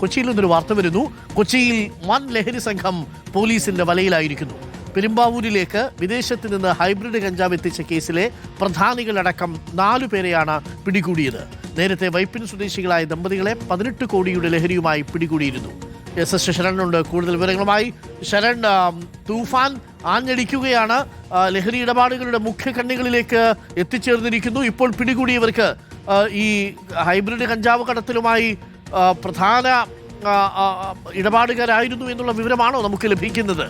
കൊച്ചിയിൽ നിന്നൊരു വാർത്ത വരുന്നു. കൊച്ചിയിൽ വൻ ലഹരി സംഘം പോലീസിന്റെ വലയിലായിരിക്കുന്നു. പെരുമ്പാവൂരിലേക്ക് വിദേശത്ത് നിന്ന് ഹൈബ്രിഡ് കഞ്ചാവ് എത്തിച്ച കേസിലെ പ്രധാനികളടക്കം 4 പേരെയാണ് പിടികൂടിയത്. നേരത്തെ വൈപ്പിൻ സ്വദേശികളായ ദമ്പതികളെ 18 കോടിയുടെ ലഹരിയുമായി പിടികൂടിയിരുന്നു. എസ് ശരണ്ണുണ്ട് കൂടുതൽ വിവരങ്ങളുമായി. ശരൺ, തൂഫാൻ ആഞ്ഞടിക്കുകയാണ്, ലഹരി ഇടപാടുകളുടെ മുഖ്യ കണ്ണികളിലേക്ക് എത്തിച്ചേർന്നിരിക്കുന്നു. ഇപ്പോൾ പിടികൂടിയവർക്ക് ഈ ഹൈബ്രിഡ് കഞ്ചാവ് കടത്തലുമായി പ്രധാന ഇടപാടുകാരായിരുന്നു എന്നുള്ള വിവരമാണോ നമുക്ക് ലഭിക്കുന്നത്?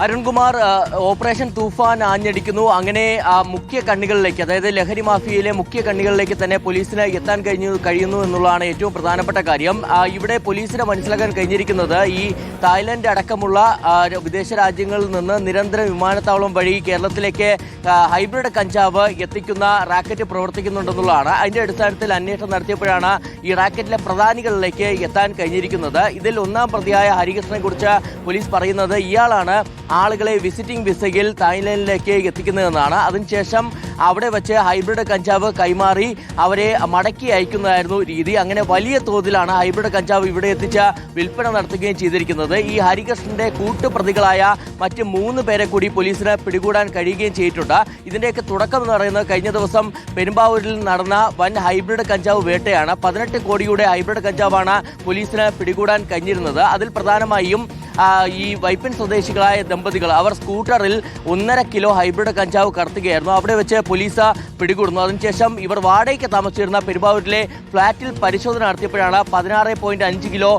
അരുൺകുമാർ, ഓപ്പറേഷൻ തൂഫാൻ ആഞ്ഞടിക്കുന്നു. അങ്ങനെ മുഖ്യ കണ്ണികളിലേക്ക്, അതായത് ലഹരി മാഫിയയിലെ മുഖ്യ കണ്ണികളിലേക്ക് തന്നെ പോലീസിന് എത്താൻ കഴിയുന്നു എന്നുള്ളതാണ് ഏറ്റവും പ്രധാനപ്പെട്ട കാര്യം. ഇവിടെ പോലീസിന് മനസ്സിലാക്കാൻ കഴിഞ്ഞിരിക്കുന്നത് ഈ തായ്ലൻഡ് അടക്കമുള്ള വിദേശ രാജ്യങ്ങളിൽ നിന്ന് നിരന്തരം വിമാനത്താവളം വഴി കേരളത്തിലേക്ക് ഹൈബ്രിഡ് കഞ്ചാവ് എത്തിക്കുന്ന റാക്കറ്റ് പ്രവർത്തിക്കുന്നുണ്ടെന്നുള്ളതാണ്. അതിന്റെ അടിസ്ഥാനത്തിൽ അന്വേഷണം നടത്തിയപ്പോഴാണ് ഈ റാക്കറ്റിലെ പ്രധാനികളിലേക്ക് എത്താൻ കഴിഞ്ഞിരിക്കുന്നത്. ഇതിൽ ഒന്നാം പ്രതിയായ ഹരികൃഷ്ണനെ കുറിച്ച് പോലീസ് പറയുന്നത് ഇയാളാണ് ആളുകളെ വിസിറ്റിംഗ് വിസയിൽ തായ്ലൻഡിലേക്ക് എത്തിക്കുന്നതെന്നാണ്. അതിനുശേഷം അവിടെ വെച്ച് ഹൈബ്രിഡ് കഞ്ചാവ് കൈമാറി അവരെ മടക്കി അയക്കുന്നതായിരുന്നു രീതി. അങ്ങനെ വലിയ തോതിലാണ് ഹൈബ്രിഡ് കഞ്ചാവ് ഇവിടെ എത്തിച്ച് വിൽപ്പന നടത്തുകയും ചെയ്തിരിക്കുന്നത്. ഈ ഹരികൃഷ്ണന്റെ കൂട്ടുപ്രതികളായ മറ്റ് 3 പേരെ കൂടി പോലീസിന് പിടികൂടാൻ കഴിയുകയും ചെയ്തിട്ടുണ്ട്. ഇതിന്റെയൊക്കെ തുടക്കം എന്ന് പറയുന്നത് കഴിഞ്ഞ ദിവസം പെരുമ്പാവൂരിൽ നടന്ന വൻ ഹൈബ്രിഡ് കഞ്ചാവ് വേട്ടയാണ്. 18 കോടിയുടെ ഹൈബ്രിഡ് കഞ്ചാവാണ് പോലീസിന് പിടികൂടാൻ കഴിഞ്ഞിരുന്നത്. അതിൽ പ്രധാനമായും ഈ വൈപ്പിൻ സ്വദേശികളായ ദമ്പതികൾ അവർ സ്കൂട്ടറിൽ 1.5 കിലോ ഹൈബ്രിഡ് കഞ്ചാവ് കടത്തുകയായിരുന്നു. അവിടെ വെച്ച് പോലീസ് പിടികൂടുന്നു. അതിനുശേഷം ഇവർ വാടകയ്ക്ക് താമസിച്ചിരുന്ന പെരുമ്പാവൂരിലെ ഫ്ളാറ്റിൽ പരിശോധന നടത്തിയപ്പോഴാണ് 16.5 കിലോ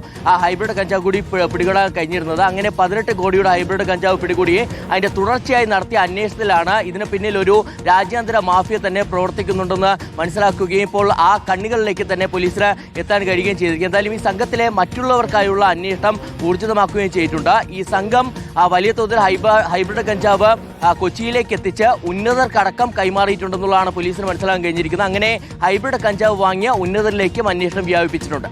ഹൈബ്രിഡ് കഞ്ചാവ് കൂടി പിടികൂടാൻ കഴിഞ്ഞിരുന്നത്. അങ്ങനെ 18 കോടിയുടെ ഹൈബ്രിഡ് കഞ്ചാവ് പിടികൂടി അതിന്റെ തുടർച്ചയായി നടത്തിയ അന്വേഷണത്തിലാണ് ഇതിന് പിന്നിൽ ഒരു രാജ്യാന്തര മാഫിയ തന്നെ പ്രവർത്തിക്കുന്നുണ്ടെന്ന് മനസ്സിലാക്കുകയും ഇപ്പോൾ ആ കണ്ണികളിലേക്ക് തന്നെ പോലീസിന് എത്താൻ കഴിയുകയും ചെയ്തിരിക്കും. എന്തായാലും ഈ സംഘത്തിലെ മറ്റുള്ളവർക്കായുള്ള അന്വേഷണം ഊർജിതമാക്കുകയും ചെയ്തിട്ടുണ്ട്. ഈ സംഘം വലിയ തോതിൽ ഹൈബ്രിഡ് കഞ്ചാവ് കൊച്ചിയിലേക്ക് എത്തിച്ച് ഉന്നതർക്കടക്കം കൈമാറിയിട്ടുണ്ടെന്നുള്ളതാണ് പോലീസിന് മനസ്സിലാക്കാൻ കഴിഞ്ഞിരിക്കുന്നത്. അങ്ങനെ ഹൈബ്രിഡ് കഞ്ചാവ് വാങ്ങിയ ഉന്നതരിലേക്കും അന്വേഷണം വ്യാപിപ്പിച്ചിട്ടുണ്ട്.